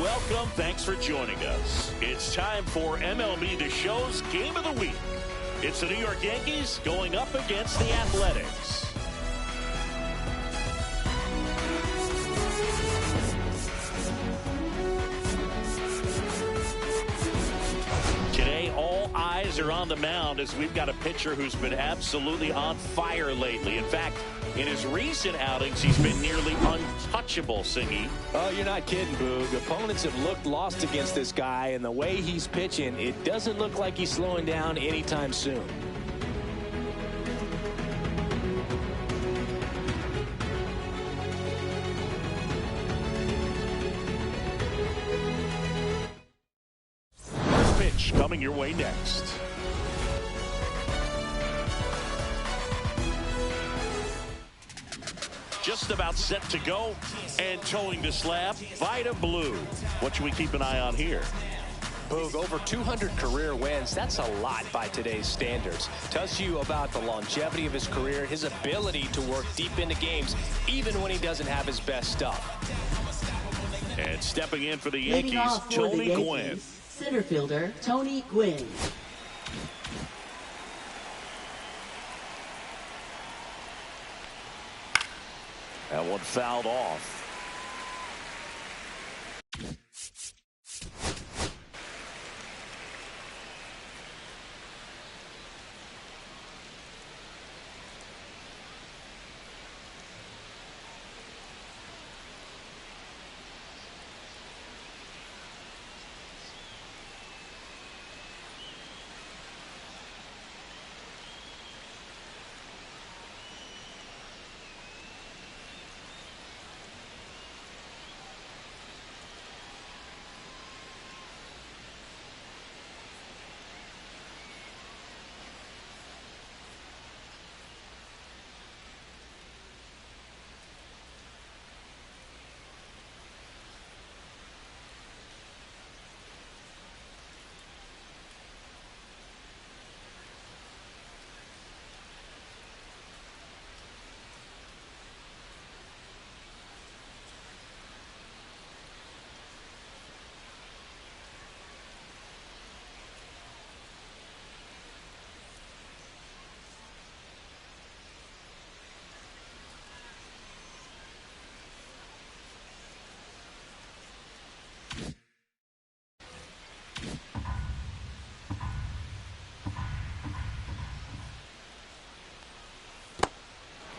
Welcome. Thanks for joining us. It's time for MLB The Show's Game of the Week. It's the New York Yankees going up against the Athletics. Today, all eyes are on the mound as we've got a pitcher who's been absolutely on fire lately. In fact, in his recent outings, he's been nearly untouchable, Singy. Oh, you're not kidding, Boog. Opponents have looked lost against this guy, and the way he's pitching, it doesn't look like he's slowing down anytime soon. Pitch coming your way next. Just about set to go and towing the slab. Vita Blue. What should we keep an eye on here? Boog, over 200 career wins. That's a lot by today's standards. Tells you about the longevity of his career, his ability to work deep into games, even when he doesn't have his best stuff. And stepping in for the Yankees, Tony Gwynn. Center fielder, Tony Gwynn. That one fouled off.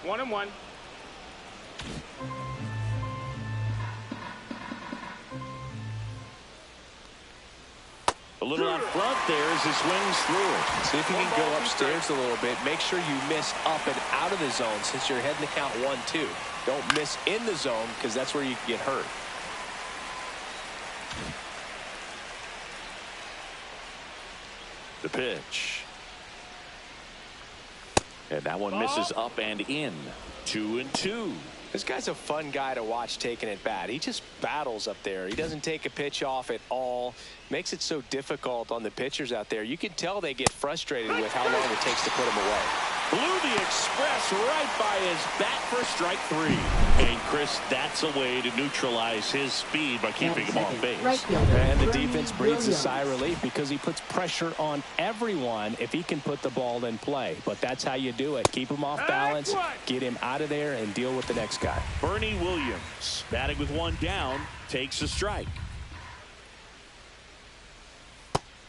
One and one. A little out front there as he swings through it. See if you can go upstairs a little bit. Make sure you miss up and out of the zone since you're heading to count 1-2. Don't miss in the zone because that's where you can get hurt. The pitch. And that one misses up and in. 2-2. This guy's a fun guy to watch taking it bat. He just battles up there. He doesn't take a pitch off at all. Makes it so difficult on the pitchers out there. You can tell they get frustrated with how long it takes to put him away. Blew the express right by his bat for strike 3. And Chris, that's a way to neutralize his speed by keeping him off base. And the defense breathes a sigh of relief because he puts pressure on everyone if he can put the ball in play. But that's how you do it. Keep him off balance, get him out of there, and deal with the next guy. Bernie Williams, batting with one down, takes a strike.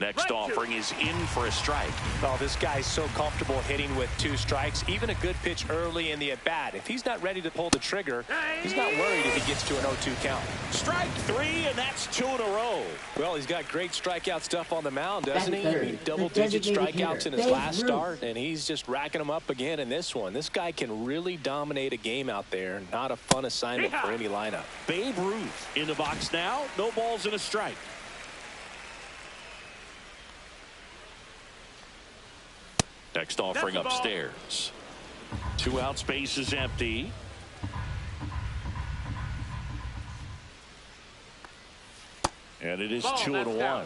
Next offering is in for a strike. Oh, this guy's so comfortable hitting with 2 strikes. Even a good pitch early in the at-bat. If he's not ready to pull the trigger, he's not worried if he gets to an 0-2 count. Strike 3, and that's 2 in a row. Well, he's got great strikeout stuff on the mound, doesn't he? I mean, double-digit strikeouts in his last start, and he's just racking them up again in this one. This guy can really dominate a game out there. Not a fun assignment for any lineup. Babe Ruth in the box now. No balls and a strike. Next offering upstairs. 2 outs, base is empty. And it is 2-1.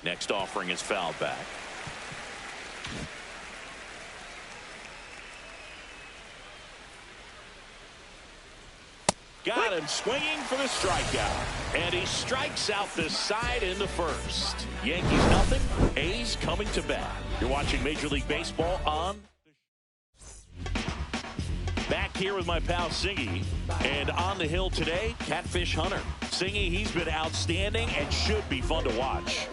Next offering is fouled back. Got him swinging for the strikeout. And he strikes out the side in the first. Yankees nothing. A's coming to bat. You're watching Major League Baseball on. Back here with my pal Singy. And on the hill today, Catfish Hunter. Singy, he's been outstanding and should be fun to watch.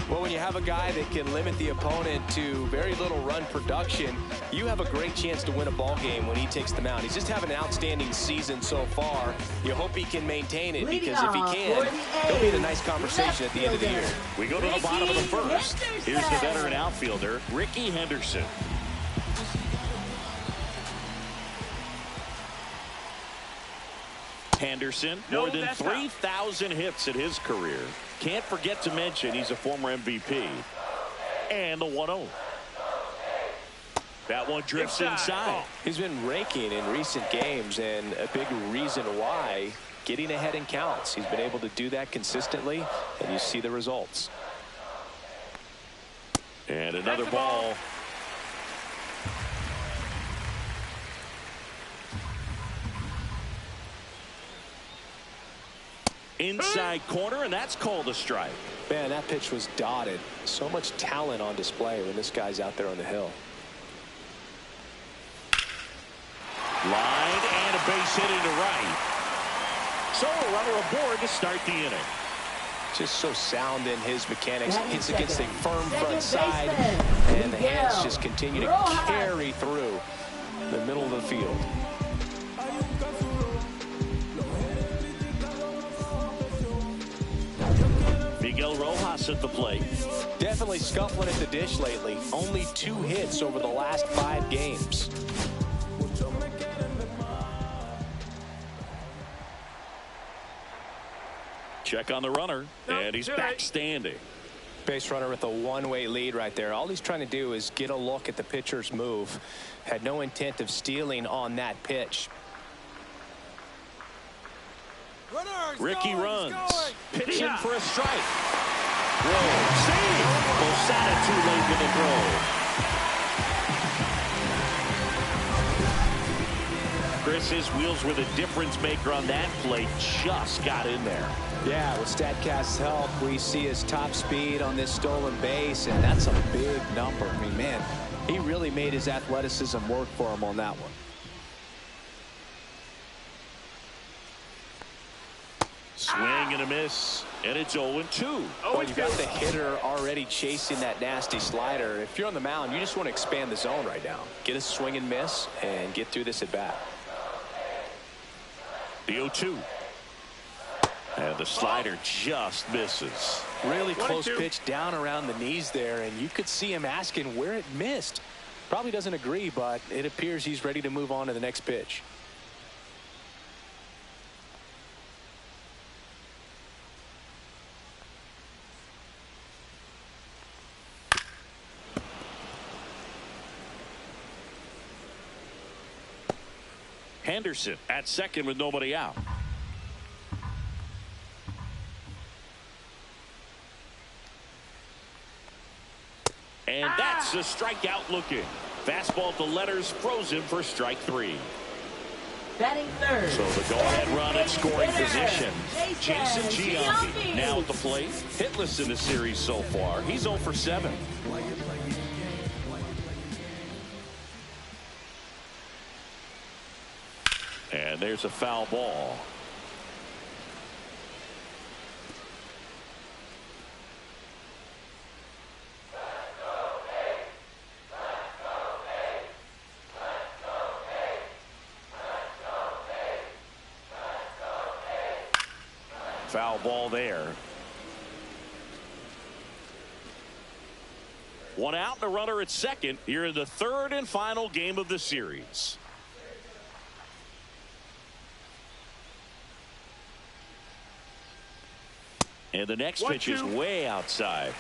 Well, when you have a guy that can limit the opponent to very little run production, you have a great chance to win a ball game when he takes the mound. He's just having an outstanding season so far. You hope he can maintain it, because if he can, he'll be in a nice conversation at the end of the year. We go to the bottom of the first. Here's the veteran outfielder, Ricky Henderson. Henderson, more than 3,000 hits in his career. Can't forget to mention he's a former MVP. And the 1-0. That one drifts inside. He's been raking in recent games, and a big reason why, getting ahead in counts. He's been able to do that consistently, and you see the results. And another ball. Inside corner, and that's called a strike. Man, that pitch was dotted. So much talent on display when this guy's out there on the hill. Line and a base hit into right. So a runner aboard to start the inning. Just so sound in his mechanics. Hits against a firm front side, and the hands just continue to carry through the middle of the field. Miguel Rojas at the plate. Definitely scuffling at the dish lately. Only 2 hits over the last 5 games. Check on the runner, and he's back standing. Base runner with a one-way lead right there. All he's trying to do is get a look at the pitcher's move. Had no intent of stealing on that pitch. Ricky runs. Pitching for a strike. Throw. See! Posada too late with the throw. Chris, his wheels were the difference maker on that play. Just got in there. Yeah, with StatCast's help, we see his top speed on this stolen base, and that's a big number. I mean, man, he really made his athleticism work for him on that one. Swing and a miss, and it's 0-2. Well, you've got the hitter already chasing that nasty slider. If you're on the mound, you just want to expand the zone right now. Get a swing and miss and get through this at bat. The 0-2. And the slider just misses. Really close pitch down around the knees there, and you could see him asking where it missed. Probably doesn't agree, but it appears he's ready to move on to the next pitch. Henderson at second with nobody out. And that's a strikeout looking. Fastball at the letters, frozen for strike 3. Batting third. So the go-ahead run in scoring position. Jason Giambi now at the plate. Hitless in the series so far. He's 0 for 7. And there's a foul ball. Foul ball there. One out and a runner at second here in the third and final game of the series. And the next pitch is way outside.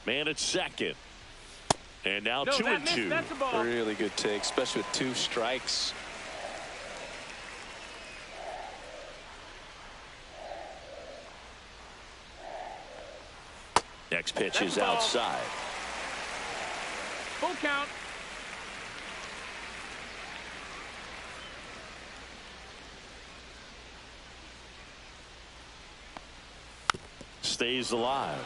Man at second. And now 2-2. Really good take, especially with 2 strikes. Next pitch is outside. Full count. Stays alive.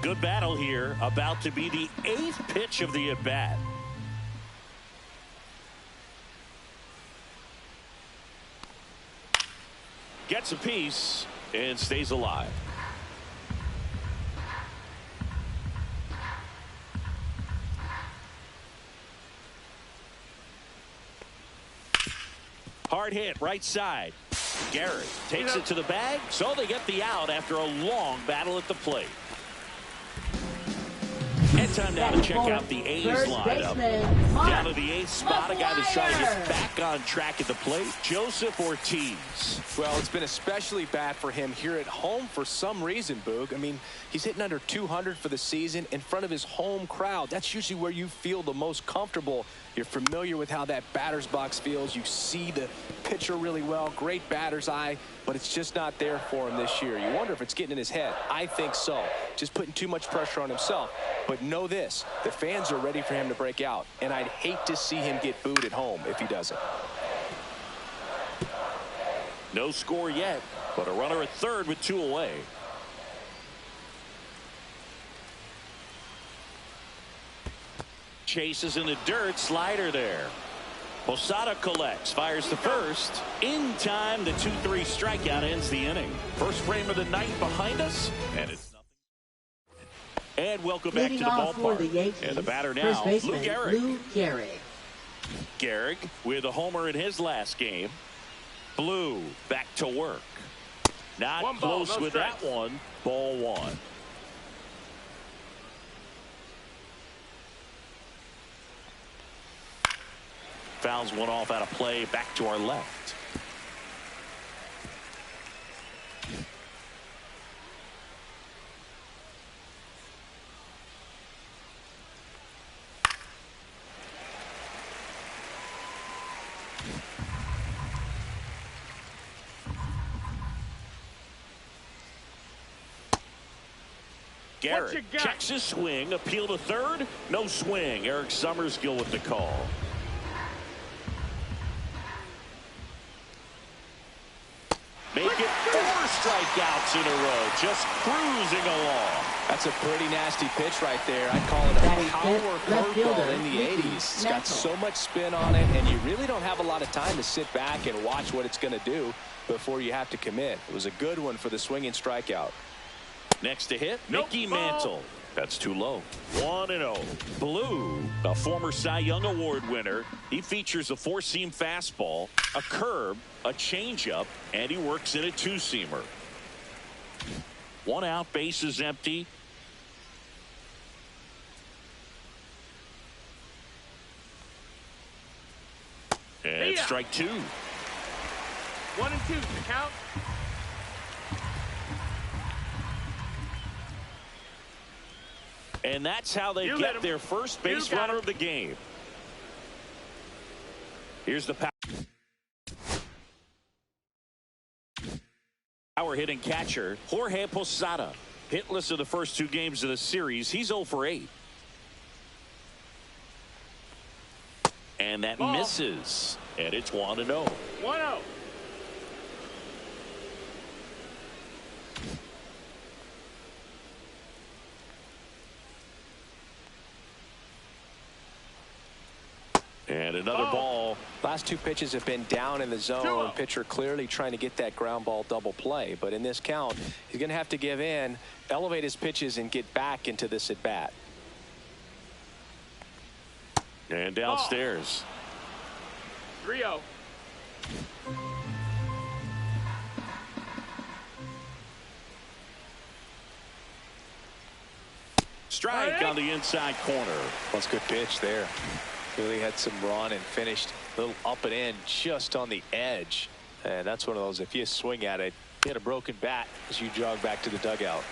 Good battle here. About to be the 8th pitch of the at-bat. Gets a piece and stays alive. Hard hit right side. Garrett takes it to the bag, so they get the out after a long battle at the plate. And time now to check out the A's lineup. Down to the 8th spot, a guy that's trying to get back on track at the plate, Joseph Ortiz. Well, it's been especially bad for him here at home for some reason, Boog. I mean, he's hitting under 200 for the season in front of his home crowd. That's usually where you feel the most comfortable. You're familiar with how that batter's box feels. You see the pitcher really well. Great batter's eye, but it's just not there for him this year. You wonder if it's getting in his head. I think so. Just putting too much pressure on himself. But know this, the fans are ready for him to break out, and I'd hate to see him get booed at home if he doesn't. No score yet, but a runner at third with 2 away. Chases in the dirt, slider there. Posada collects, fires the first. In time, the 2-3 strikeout ends the inning. First frame of the night behind us, and it's nothing. And welcome back to the ballpark. And the batter now, Lou Gehrig. Gehrig with a homer in his last game. Blue back to work. Not close with that one. Ball 1. Fouls one off out of play. Back to our left. Garrett checks his swing. Appeal to third. No swing. Eric Summerskill with the call. Make it 4 strikeouts in a row. Just cruising along. That's a pretty nasty pitch right there. I'd call it a power curveball in the 80s. It's got so much spin on it, and you really don't have a lot of time to sit back and watch what it's going to do before you have to commit. It was a good one for the swinging strikeout. Next to hit, Mickey Mantle. That's too low. 1-0. Blue, a former Cy Young Award winner. He features a 4-seam fastball, a curve, a changeup, and he works in a 2-seamer. 1 out, base is empty. And strike 2. 1 and 2 to count. And that's how they get their first base runner of the game. Here's the power hitting catcher, Jorge Posada. Hitless in the first 2 games of the series. He's 0 for 8. And that misses. And it's 1-0. 1-0. And another ball. Last 2 pitches have been down in the zone. Pitcher clearly trying to get that ground ball double play. But in this count, he's going to have to give in, elevate his pitches, and get back into this at bat. And downstairs. 3-0. Strike on the inside corner. That's a good pitch there. Really had some run and finished a little up and in just on the edge. And that's one of those, if you swing at it, He had a broken bat as you jog back to the dugout.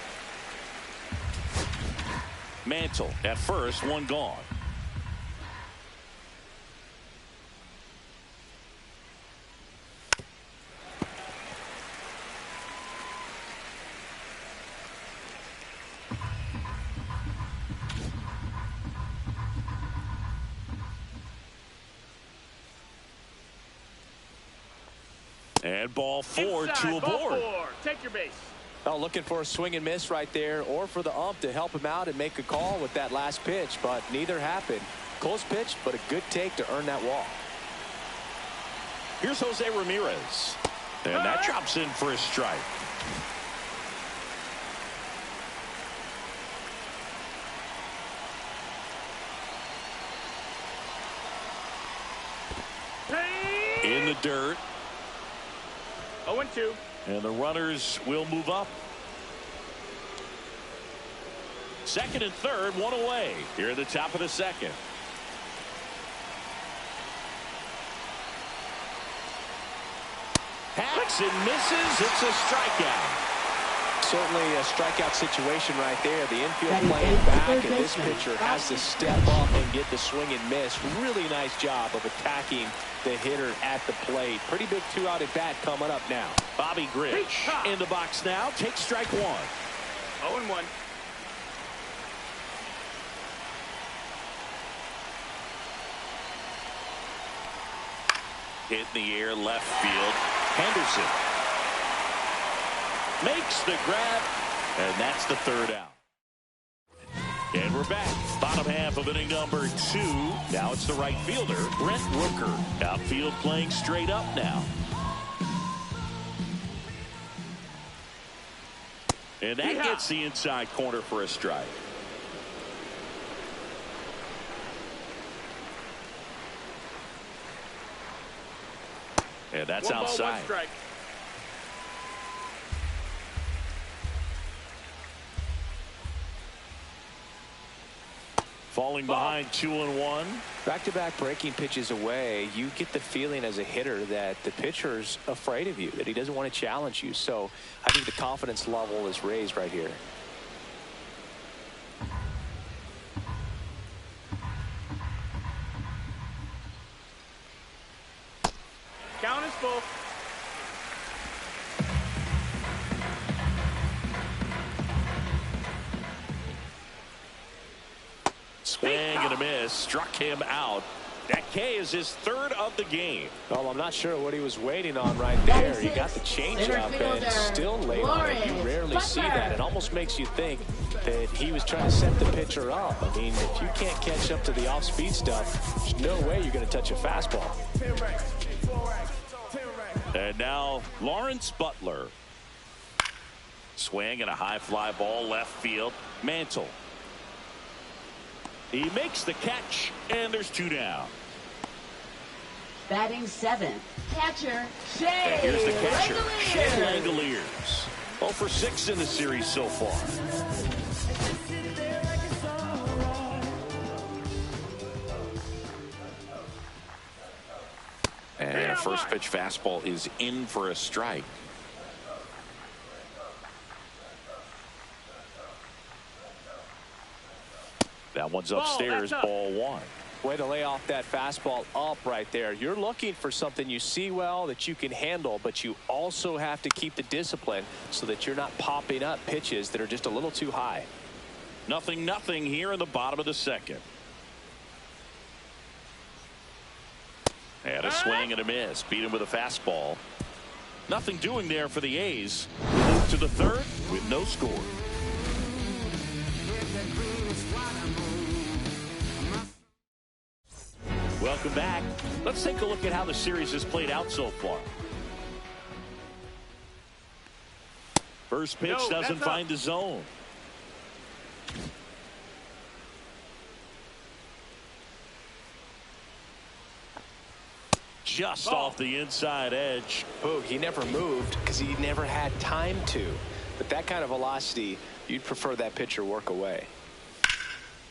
Mantle at first, one gone. And ball four, Inside, to a board. Take your base. Oh, looking for a swing and miss right there, or for the ump to help him out and make a call with that last pitch, but neither happened. Close pitch, but a good take to earn that walk. Here's Jose Ramirez. And that drops in for a strike. In the dirt. 0-2. And the runners will move up. Second and third, one away here at the top of the second. Hacks and misses. It's a strikeout. Certainly a strikeout situation right there. The infield playing back, and this pitcher has to step up and get the swing and miss. Really nice job of attacking the hitter at the plate. Pretty big two-out at bat coming up now. Bobby Grich in the box now. Takes strike one. 0-1. Hit in the air, left field. Henderson makes the grab, and that's the third out. And we're back. Bottom half of inning number 2. Now it's the right fielder, Brent Rooker. Outfield playing straight up now. And that gets the inside corner for a strike. And that's outside. 1 strike. Falling behind 2-1. Back-to-back breaking pitches away, you get the feeling as a hitter that the pitcher's afraid of you, that he doesn't want to challenge you. So I think the confidence level is raised right here. Count is full. Swing and a miss. Struck him out. That K is his third of the game. Well, I'm not sure what he was waiting on right there. He got the changeup and still late on it. You rarely see that. It almost makes you think that he was trying to set the pitcher up. I mean, if you can't catch up to the off-speed stuff, there's no way you're going to touch a fastball. And now Lawrence Butler. Swing and a high fly ball left field. Mantle. He makes the catch, and there's 2 down. Batting 7th, catcher Shea. And here's the catcher, Shea Langoliers. Langoliers. 0 for 6 in the series so far. And a first pitch fastball is in for a strike. That one's upstairs, ball 1. Way to lay off that fastball up right there. You're looking for something you see well that you can handle, but you also have to keep the discipline so that you're not popping up pitches that are just a little too high. 0-0 here in the bottom of the second. And a swing and a miss. Beat him with a fastball. Nothing doing there for the A's. Move to the third with no score. Welcome back. Let's take a look at how the series has played out so far. First pitch doesn't find the zone. Just off the inside edge. Oh, he never moved because he never had time to. But that kind of velocity, you'd prefer that pitcher work away.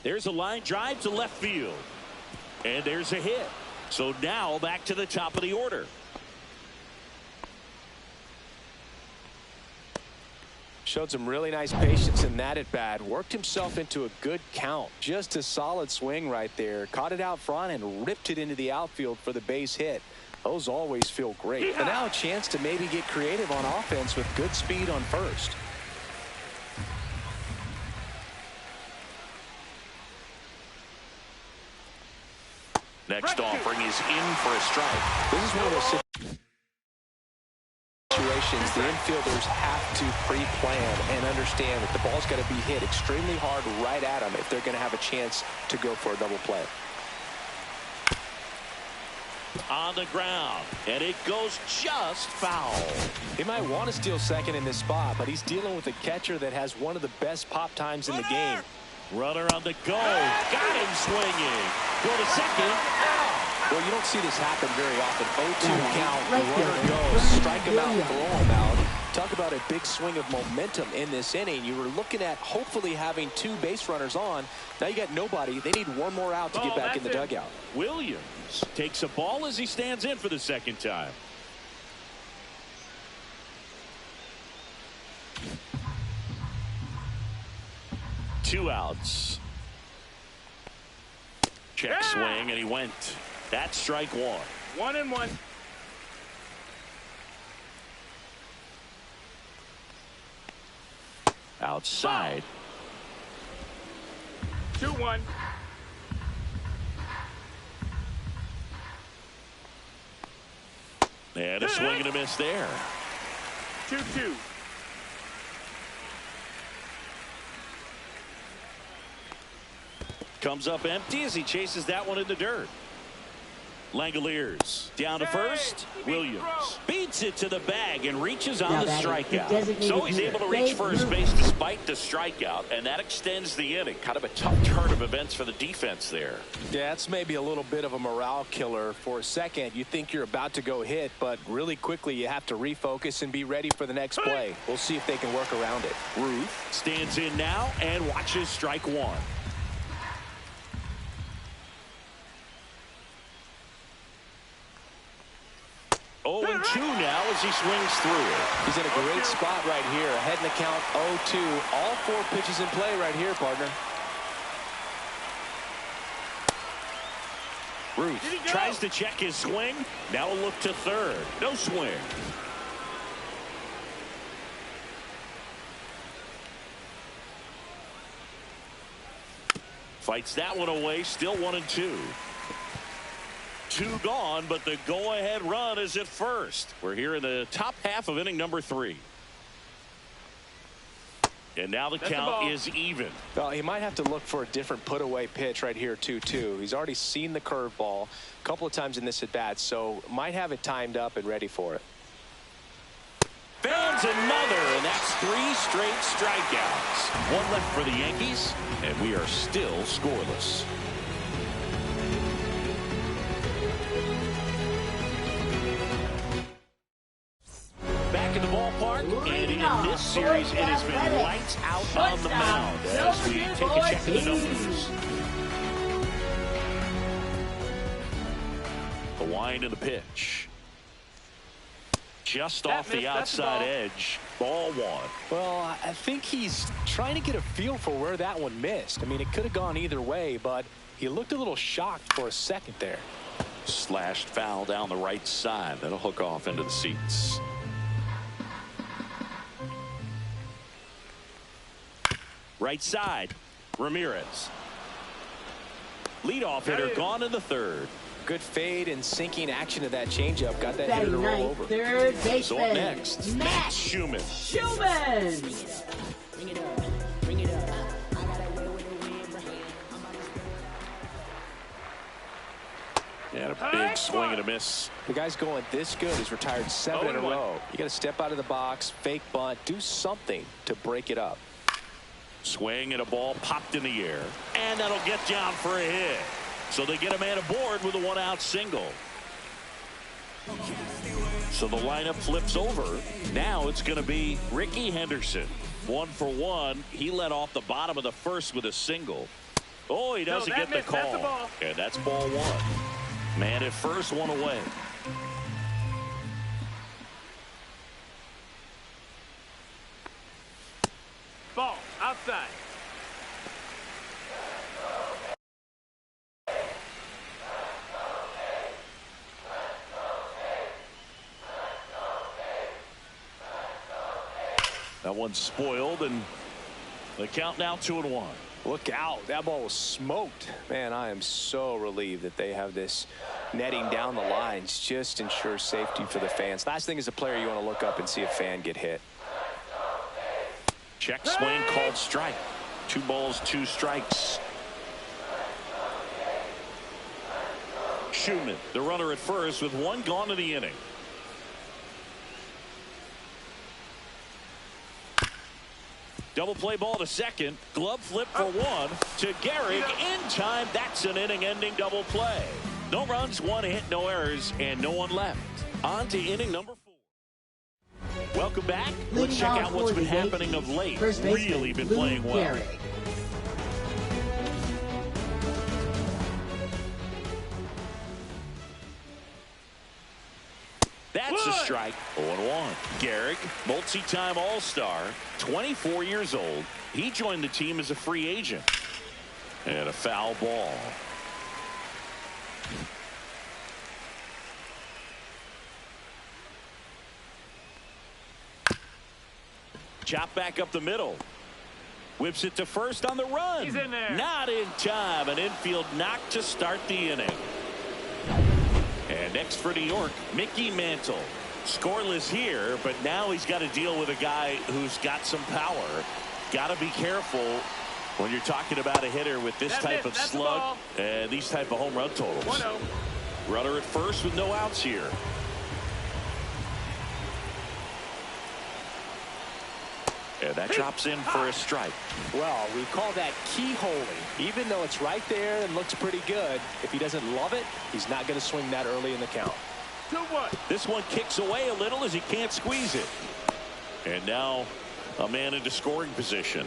There's a line drive to left field. And there's a hit. So now back to the top of the order. Showed some really nice patience in that at bat. Worked himself into a good count. Just a solid swing right there. Caught it out front and ripped it into the outfield for the base hit. Those always feel great. And now a chance to maybe get creative on offense with good speed on first. Next offering is in for a strike. This is one of those situations the infielders have to pre-plan and understand that the ball's got to be hit extremely hard right at them if they're going to have a chance to go for a double play. On the ground, and it goes just foul. He might want to steal second in this spot, but he's dealing with a catcher that has one of the best pop times in the game. Runner on the go. Got him swinging. Go to second. Well, you don't see this happen very often. 0-2 count, runner goes, strike him out, throw him out. Talk about a big swing of momentum in this inning. You were looking at hopefully having 2 base runners on. Now you got nobody. They need one more out to get back in the dugout. Williams takes a ball as he stands in for the second time. Two outs. Check swing, and he went. That's strike one. 1-1. Outside. 2-1. And a swing and a miss there. 2-2. Comes up empty as he chases that one in the dirt. Langoliers down to first. Williams beats it to the bag and reaches on the strikeout. So he's able to reach first base despite the strikeout, and that extends the inning. Kind of a tough turn of events for the defense there. Yeah, that's maybe a little bit of a morale killer. For a second, you think you're about to go hit, but really quickly you have to refocus and be ready for the next play. We'll see if they can work around it. Ruth stands in now and watches strike one. 0-2 now as he swings through it. He's in a great spot right here. Ahead in the count 0-2. All 4 pitches in play right here, partner. Ruth tries to check his swing. Now a look to third. No swing. Fights that one away. Still 1-2. 2 gone, but the go-ahead run is at first. We're here in the top half of inning number 3. And now the count is even. Well, he might have to look for a different put-away pitch right here, 2-2. He's already seen the curveball a couple of times in this at-bat, so might have it timed up and ready for it. Fans another, and that's 3 straight strikeouts. 1 left for the Yankees, and we are still scoreless. Back in the ballpark, and in this series, it has been lights out on the mound as we take a check of the numbers. The wind and the pitch. Just off the outside edge. Ball 1. Well, I think he's trying to get a feel for where that one missed. I mean, it could have gone either way, but he looked a little shocked for a second there. Slashed foul down the right side. That'll hook off into the seats. Right side, Ramirez. Leadoff hitter gone in the third. Good fade and sinking action of that changeup. Got that hitter to roll over. Third baseman. So up next, Matt Schumann. Bring it up. And a big swing and a miss. The guy's going this good. He's retired 7 in a row. You got to step out of the box, fake bunt, do something to break it up. Swing and a ball popped in the air. And that'll get down for a hit. So they get a man aboard with a 1-out single. So the lineup flips over. Now it's going to be Ricky Henderson. 1 for 1. He led off the bottom of the first with a single. Oh, he doesn't get the call. And that's ball 1. Man at first, 1 away. side. That one's spoiled, and the count now 2-1. Look out. That ball was smoked. Man, I am so relieved that they have this netting down the lines. Just ensures safety for the fans. Last thing as a player, you want to look up and see a fan get hit. Check swing called strike. 2 balls, 2 strikes. Schumann, the runner at first with 1 gone in the inning. Double play ball to second. Glove flip for 1 to Gehrig in time. That's an inning-ending double play. No runs, 1 hit, no errors, and no one left. On to inning number 4. Welcome back. Let's check out what's been happening of late. Really been playing well. That's a strike. 0-1. Gehrig, multi-time All-Star, 24 years old. He joined the team as a free agent. And a foul ball. Chop back up the middle. Whips it to first on the run. He's in there. Not in time. An infield knock to start the inning. And next for New York, Mickey Mantle. Scoreless here, but now he's got to deal with a guy who's got some power. Got to be careful when you're talking about a hitter with this type of slug and these type of home run totals. 1-0. Runner at first with no outs here. And that drops in for a strike. Well, we call that keyholing. Even though it's right there and looks pretty good, if he doesn't love it, he's not going to swing that early in the count. 2-1. This one kicks away a little as he can't squeeze it. And now a man into scoring position.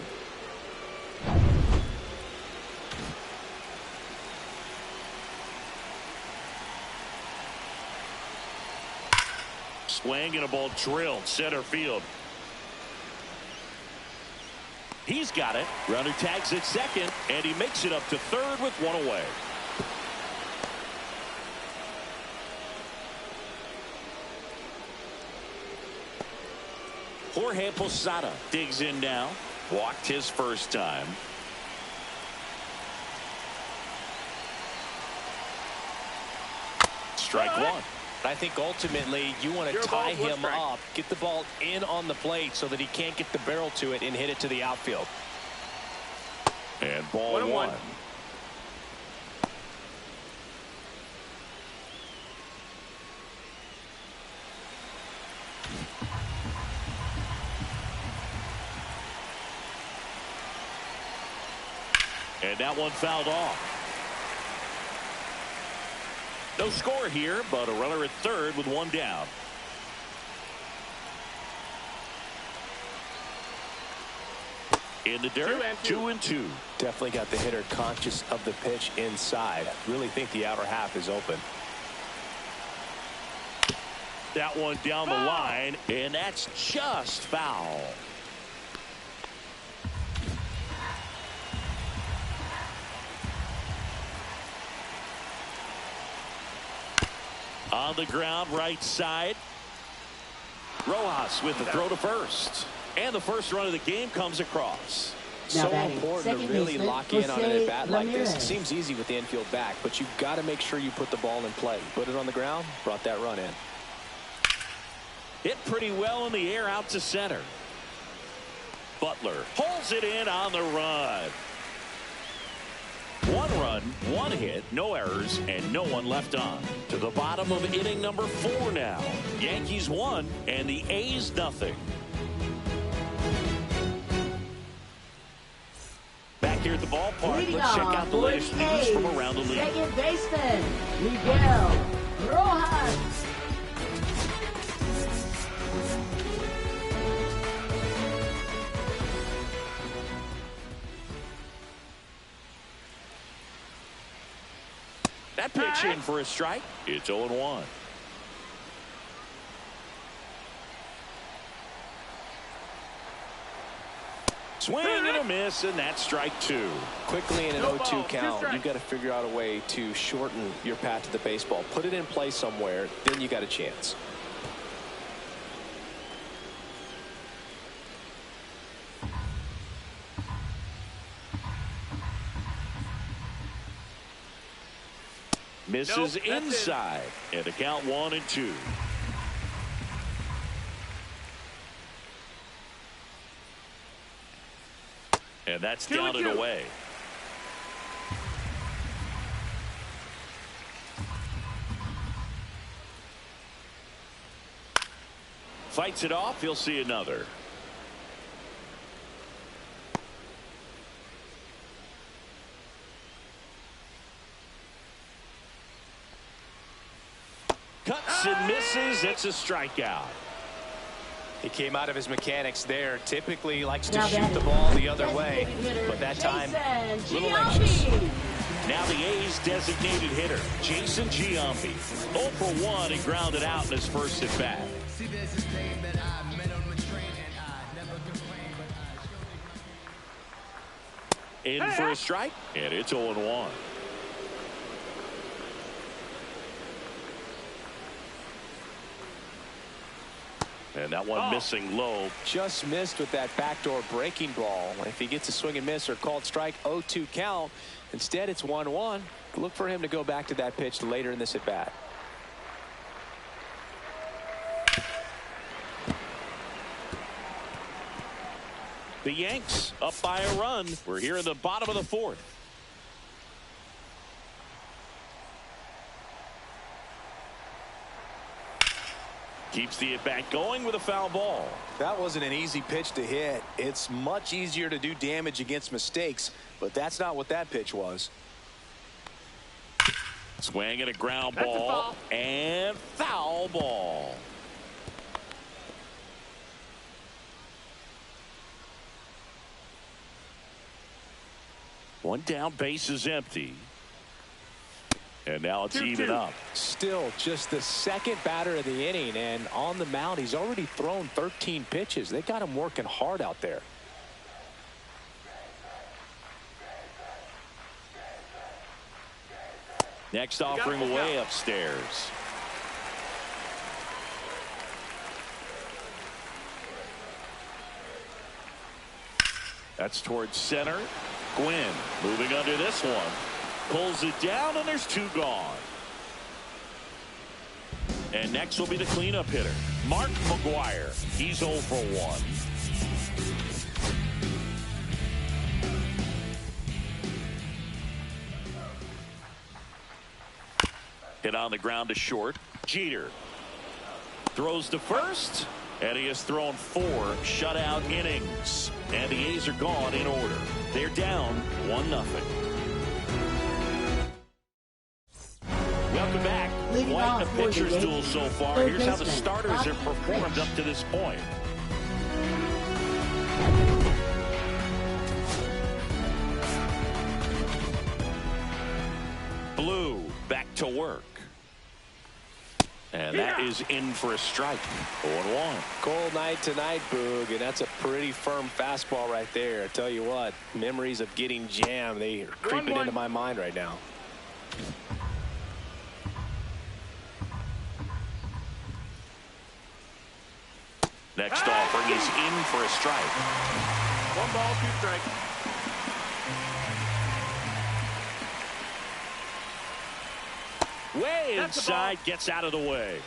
Swing and a ball drilled center field. He's got it. Runner tags at second, and he makes it up to third with 1 away. Jorge Posada digs in now. Walked his first time. Strike 1. I think ultimately you want to tie him up, get the ball in on the plate so that he can't get the barrel to it and hit it to the outfield. And ball 1. And that one fouled off. No score here, but a runner at third with 1 down. In the dirt, 2-2. Definitely got the hitter conscious of the pitch inside. Really think the outer half is open. That one down the line, and that's just foul. On the ground, right side. Rojas with the throw to first. And the first run of the game comes across. So important to really lock in on an at-bat like this. It seems easy with the infield back, but you've got to make sure you put the ball in play. Put it on the ground, brought that run in. Hit pretty well in the air out to center. Butler holds it in on the run. 1 run, 1 hit, no errors, and no one left on. To the bottom of inning number 4 now. Yankees 1 and the A's nothing. Back here at the ballpark, let's check out the latest news from around the league. Second baseman, Miguel Rojas. That pitch in for a strike. It's 0-1. Swing and a miss, and that's strike two. Quickly in an No 0-2 ball, count, you've got to figure out a way to shorten your path to the baseball. Put it in play somewhere, then you got a chance. Misses Nope, inside, and the count 1-2. And that's down and away. Fights it off. He'll see another. Cuts and misses. It's a strikeout. He came out of his mechanics there. Typically he likes to shoot the ball the other way, but that time a little anxious. Now the A's designated hitter, Jason Giambi. 0 for 1, he grounded out in his first at bat. In for a strike, and it's 0-1. And that one missing low. Just missed with that backdoor breaking ball. If he gets a swing and miss or called strike, 0-2 count. Instead, it's 1-1. Look for him to go back to that pitch later in this at bat. The Yanks up by a run. We're here in the bottom of the fourth. Keeps the at-bat going with a foul ball. That wasn't an easy pitch to hit. It's much easier to do damage against mistakes, but that's not what that pitch was. Swing and a ground ball and foul ball. One down, base is empty. And now it's even up. Still just the second batter of the inning, and on the mound he's already thrown 13 pitches. They got him working hard out there. Next offering away upstairs. That's towards center. Gwynn moving under this one. Pulls it down, and there's two gone. And next will be the cleanup hitter, Mark McGuire. He's 0 for 1. Hit on the ground to short. Jeter throws to first, and he has thrown 4 shutout innings. And the A's are gone in order. They're down 1-0. Welcome back. Quite the pitcher's duel so far. Here's how the starters have performed up to this point. Blue back to work. And that is in for a strike. 0-1. Cold night tonight, Boog, and that's a pretty firm fastball right there. I tell you what, memories of getting jammed, they are creeping into my mind right now. Next offering is in for a strike. 1 ball, 2 strikes. Way inside, gets out of the way.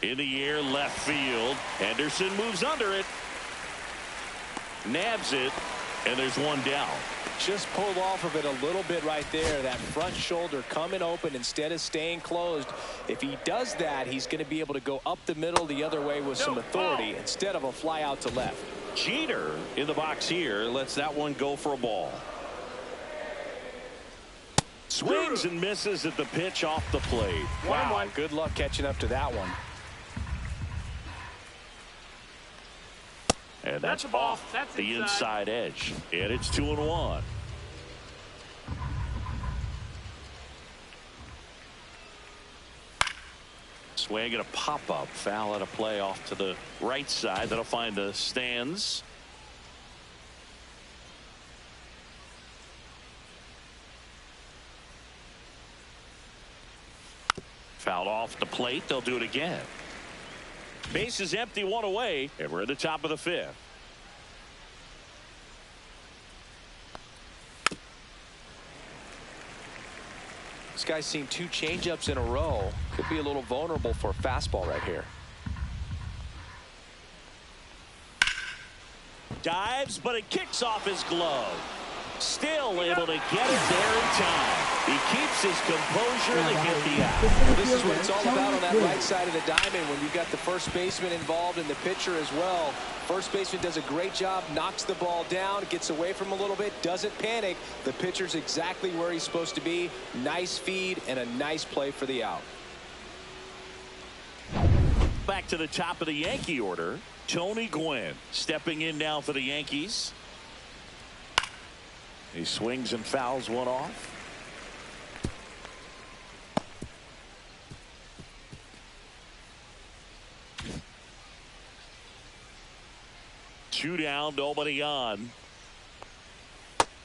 In the air, left field. Henderson moves under it. Nabs it, and there's one down. Just pulled off of it a little bit right there. That front shoulder coming open instead of staying closed. If he does that, he's going to be able to go up the middle the other way with some authority instead of a fly out to left. Jeter in the box here lets that one go for a ball. Swings and misses at the pitch off the plate. Wow, good luck catching up to that one. And that's off the inside edge. And it's 2-1. Swing and a pop-up. Foul at a play off to the right side. That'll find the stands. Fouled off the plate. They'll do it again. Base is empty, one away, and we're at the top of the fifth. This guy's seen 2 changeups in a row. Could be a little vulnerable for a fastball right here. Dives, but it kicks off his glove. Still able to get it there in time. He keeps his composure to get the out. This is what it's all about on that right side of the diamond when you've got the first baseman involved and the pitcher as well. First baseman does a great job, knocks the ball down, gets away from him a little bit, doesn't panic. The pitcher's exactly where he's supposed to be. Nice feed and a nice play for the out. Back to the top of the Yankee order. Tony Gwynn stepping in now for the Yankees. He swings and fouls one off. Two down, nobody on.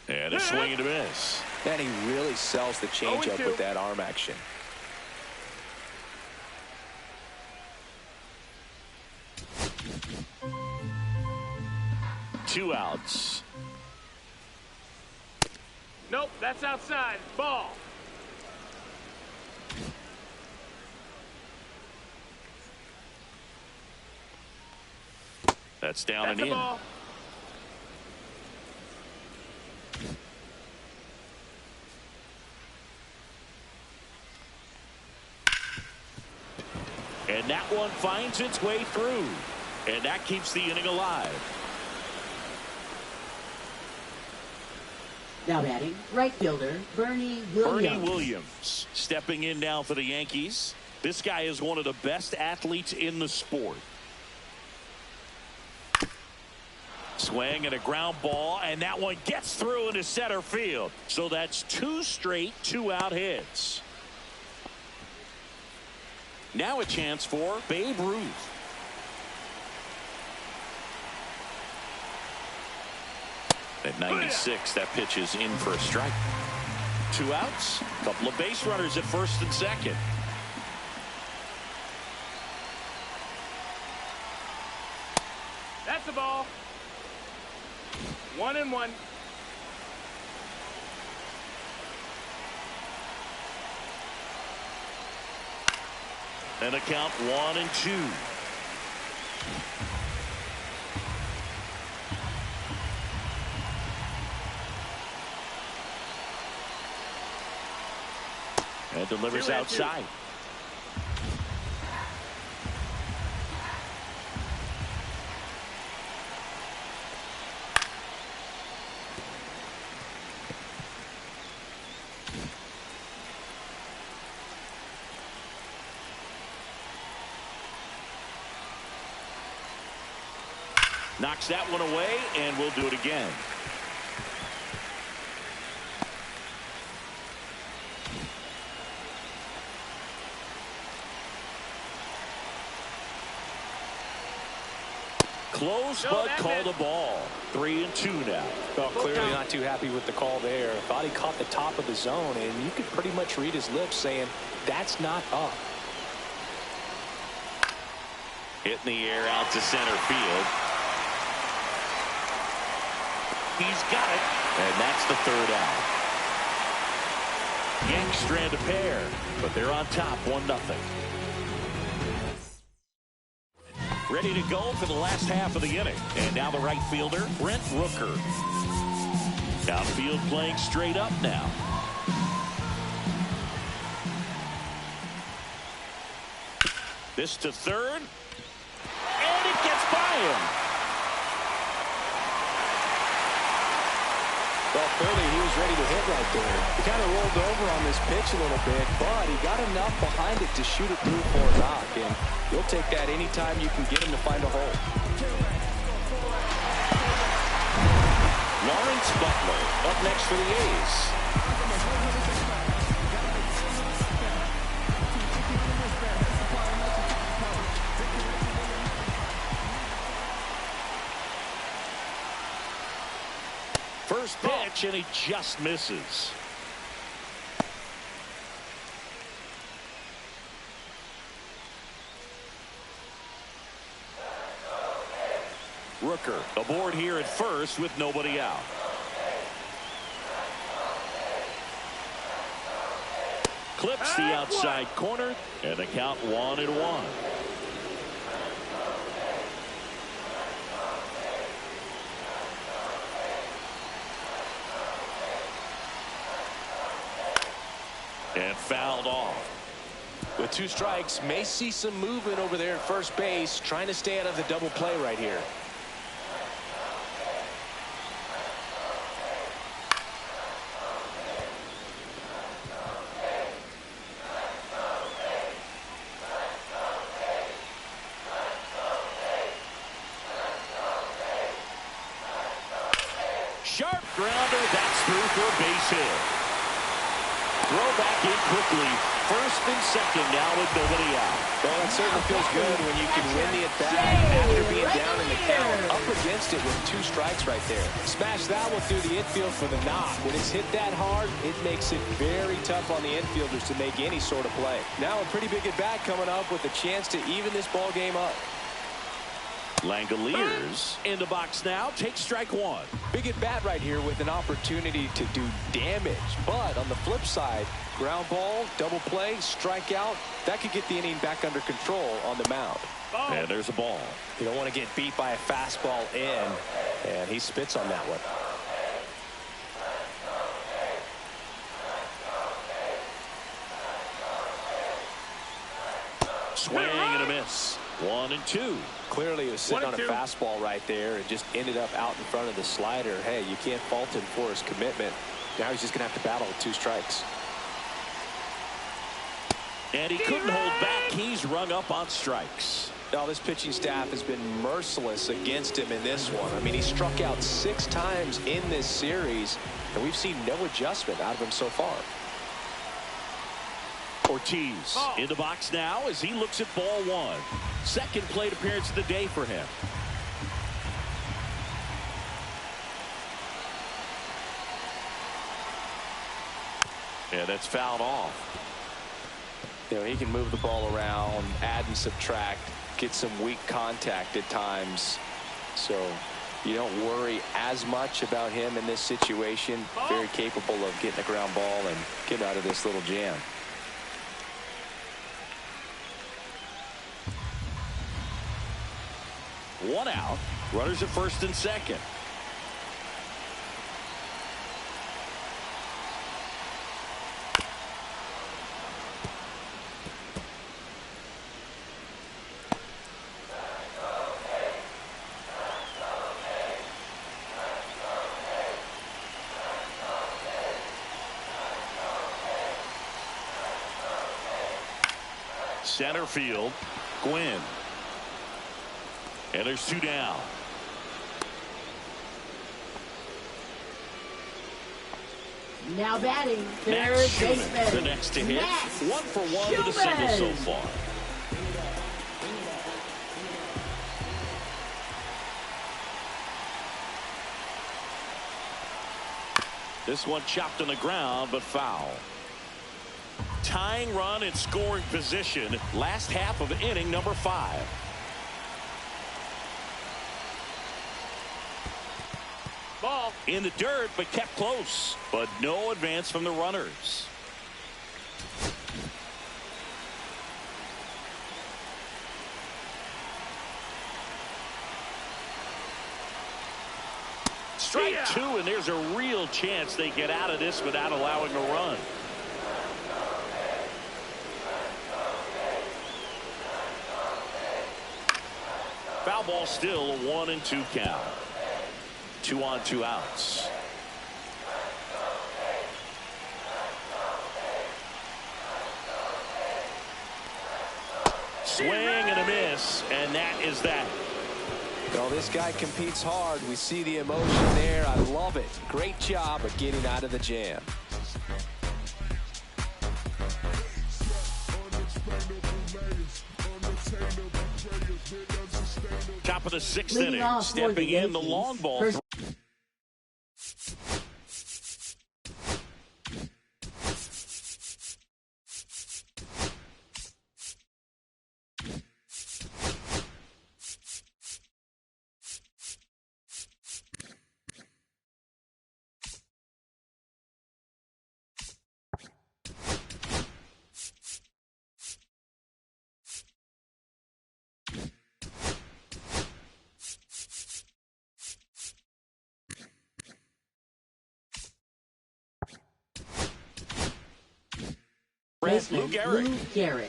And a swing and a miss. And he really sells the changeup with that arm action. Two outs. Nope, that's outside. Ball. That's down That's and in. Ball. And that one finds its way through. And that keeps the inning alive. Now batting, right fielder, Bernie Williams. Bernie Williams stepping in now for the Yankees. This guy is one of the best athletes in the sport. Swing and a ground ball, and that one gets through into center field. So that's 2 straight 2-out hits. Now a chance for Babe Ruth. At 96, that pitch is in for a strike. 2 outs, a couple of base runners at first and second. That's the ball. 1-1. And a count 1-2. And delivers outside. Knocks that one away, and we'll do it again. Close, but called a ball. 3-2 now. Well, clearly not too happy with the call there. Thought he caught the top of the zone, and you could pretty much read his lips saying, that's not up. Hitting the air out to center field. He's got it, and that's the 3rd out. Yanks strand a pair, but they're on top 1-0. Ready to go for the last half of the inning. And now the right fielder, Brent Rooker. Outfield playing straight up now. This to third. And it gets by him. Well, clearly he was ready to hit right there. He kind of rolled over on this pitch a little bit, but he got enough behind it to shoot it through for a knock. And you'll take that anytime you can get him to find a hole. Lawrence Butler up next for the A's. First pitch, and he just misses. Rooker aboard here at first with nobody out. Clips the outside corner, and the count 1-1. And fouled off. With 2 strikes, may see some movement over there at first base, trying to stay out of the double play right here. Sharp grounder, that's through for a base hit. Throw back in quickly. First and second now with nobody out. Well, it certainly feels good when you can win the at-bat after being down in the count. Up against it with 2 strikes right there. Smash that one through the infield for the knock. When it's hit that hard, it makes it very tough on the infielders to make any sort of play. Now a pretty big at-bat coming up with a chance to even this ball game up. Langoliers in the box now. Takes strike 1. Big at bat right here with an opportunity to do damage. But on the flip side, ground ball, double play, strikeout, that could get the inning back under control on the mound. And there's a ball. You don't want to get beat by a fastball in, and he spits on that one. Swing and a miss. 1-2. Clearly, he was sitting on a fastball right there and just ended up out in front of the slider. Hey, you can't fault him for his commitment. Now he's just going to have to battle with 2 strikes. And he couldn't hold back. He's rung up on strikes. Now, this pitching staff has been merciless against him in this one. I mean, he struck out 6 times in this series, and we've seen no adjustment out of him so far. Ortiz in the box now as he looks at ball 1. Second plate appearance of the day for him. And that's fouled off. You know, he can move the ball around, add and subtract, get some weak contact at times. So you don't worry as much about him in this situation. Very capable of getting a ground ball and getting out of this little jam. One out. Runners at first and second. Center field, Gwynn. And there's 2 down. Now batting, third Max Schumann, baseman. the next to hit. Max 1 for 1 with a single so far. This one chopped on the ground, but foul. Tying run in scoring position. Last half of inning number 5. Ball. In the dirt, but kept close. But no advance from the runners. Strike 2, and there's a real chance they get out of this without allowing a run. Foul ball still, a 1-2 count. 2 on, 2 outs. Swing and a miss, and that is that. Well, this guy competes hard. We see the emotion there. I love it. Great job of getting out of the jam. Top of the 6th inning, stepping in the long ball. Baseman, Lou Gehrig.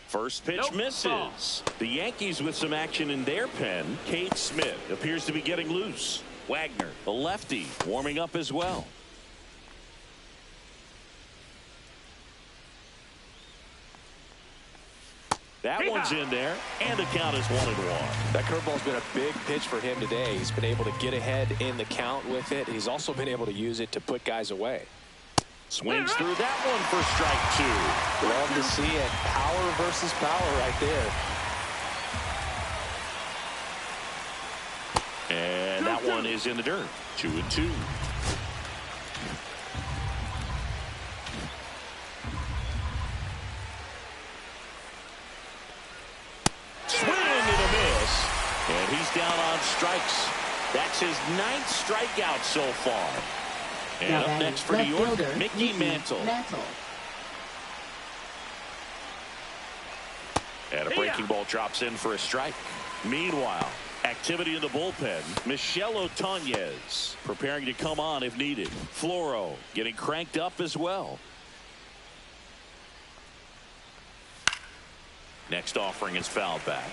First pitch misses. The Yankees with some action in their pen. Cade Smith appears to be getting loose. Wagner, the lefty, warming up as well. That one's in there, and the count is 1-1. That curveball's been a big pitch for him today. He's been able to get ahead in the count with it. He's also been able to use it to put guys away. Swings through that one for strike 2. Love to see it. Power versus power right there. And that one is in the dirt. 2-2. And he's down on strikes. That's his 9th strikeout so far. And now up next for New York, Mickey Mantle. And a breaking ball drops in for a strike. Meanwhile, activity in the bullpen. Michel Otañez preparing to come on if needed. Floro getting cranked up as well. Next offering is fouled back.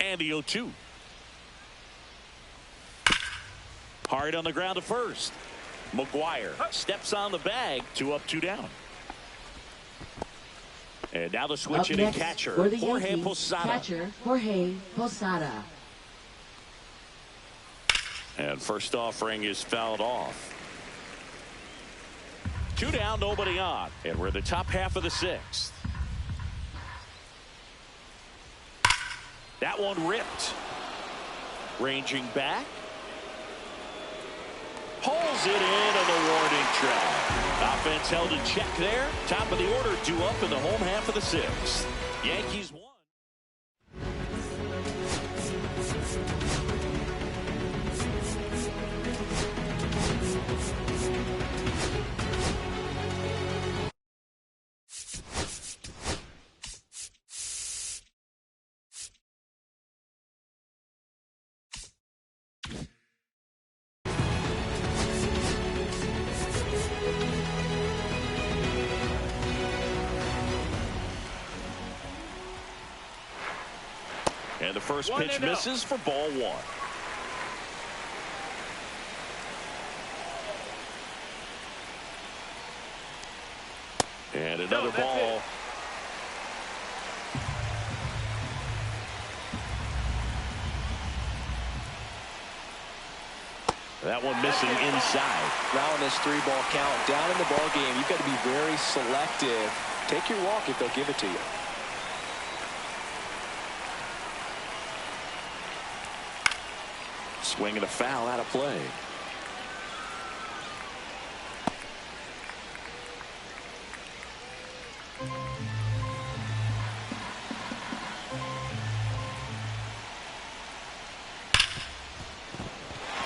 And the 0-2. Hard on the ground to first. McGuire steps on the bag. 2 up, 2 down. And now the switch hitting catcher, Jorge Posada. Catcher, Jorge Posada. And first offering is fouled off. 2 down, nobody on. And we're in the top half of the 6th. That one ripped. Ranging back. Pulls it in on the warning track. Offense held in check there. Top of the order, 2 up in the home half of the 6th. Yankees 1. And the first pitch misses for ball 1. And another ball. That one missing inside. Now in this 3-ball count, down in the ball game, you've got to be very selective. Take your walk if they'll give it to you. Swing and a foul out of play.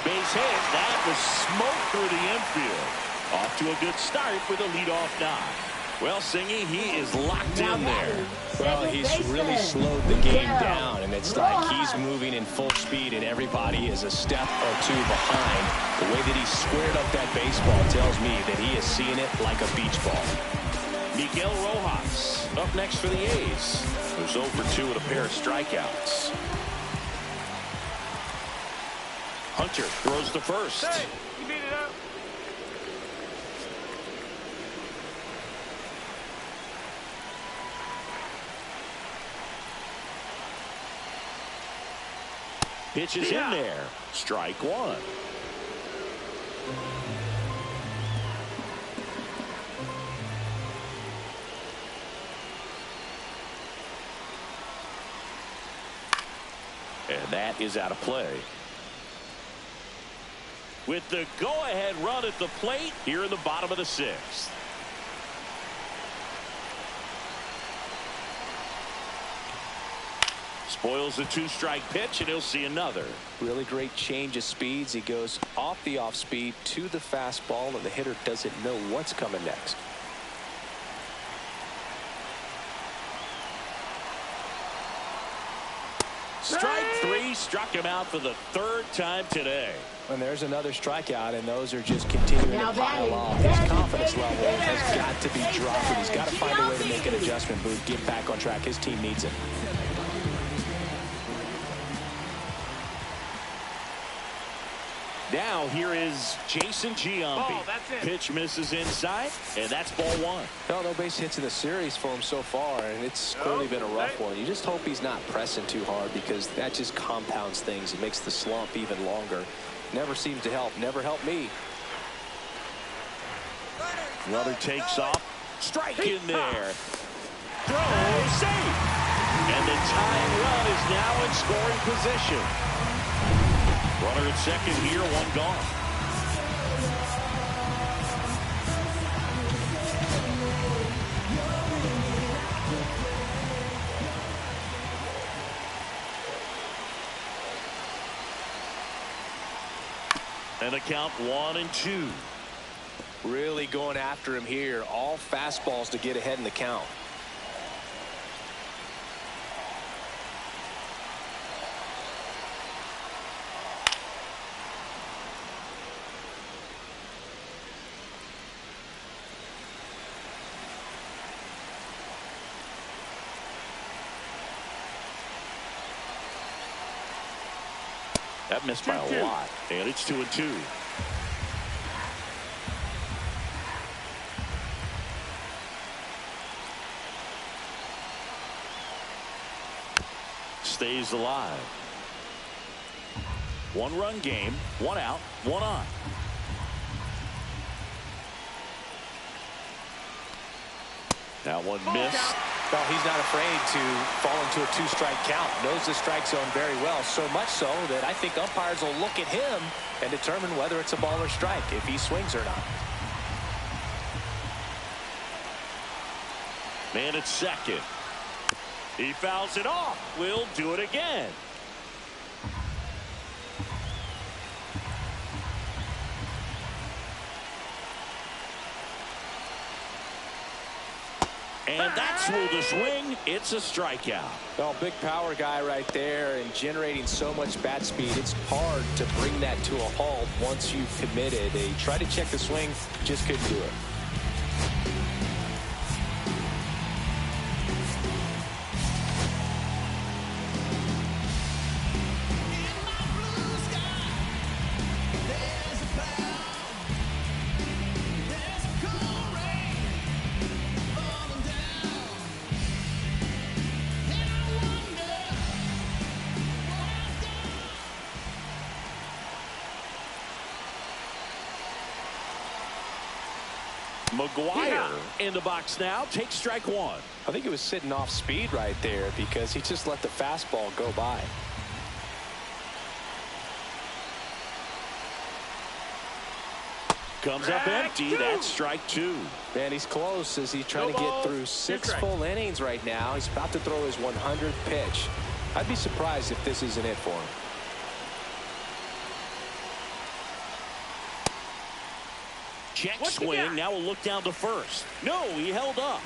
Base hit. That was smoked through the infield. Off to a good start with a leadoff knock. Well, Singy, he is locked in there. Well, he's really slowed the game down, and it's like he's moving in full speed, and everybody is a step or 2 behind. The way that he squared up that baseball tells me that he is seeing it like a beach ball. Miguel Rojas up next for the A's, who's 0 for 2 with a pair of strikeouts. Hunter throws to first. Hey, you beat it up. Pitch is in there. Strike 1. And that is out of play. With the go-ahead run at the plate here in the bottom of the 6th. Boyle's a 2-strike pitch, and he'll see another. Really great change of speeds. He goes off the off speed to the fastball, and the hitter doesn't know what's coming next. Strike 3, struck him out for the 3rd time today. And there's another strikeout, and those are just continuing to pile off. His confidence level has got to be dropping. He's got to find a way to make an adjustment, Booth, get back on track. His team needs it. Now here is Jason Giambi. Pitch misses inside, and that's ball 1. No base hits in the series for him so far, and it's clearly been a rough one. You just hope he's not pressing too hard, because that just compounds things. It makes the slump even longer. Never seems to help. Never helped me. Runner takes off. Strike in there. Throw, safe. And the tying run is now in scoring position. Runner at second here, 1 gone. And the count 1-2. Really going after him here. All fastballs to get ahead in the count. That missed by a lot, and it's 2-2. Stays alive. 1-run game, 1 out, 1 on. That one missed. Well, he's not afraid to fall into a 2-strike count. Knows the strike zone very well, so much so that I think umpires will look at him and determine whether it's a ball or strike, if he swings or not. Man at second. He fouls it off. We'll do it again. And that's smooth a swing. It's a strikeout. Well, big power guy right there and generating so much bat speed. It's hard to bring that to a halt once you've committed. He tried to check the swing, just couldn't do it. McGuire in the box now. Takes strike 1. I think he was sitting off speed right there because he just let the fastball go by. Comes up empty. That's strike 2. Man, he's close as he's trying to get through 6 full innings right now. He's about to throw his 100th pitch. I'd be surprised if this isn't it for him. Check swing. Now we'll look down to first. No, he held up.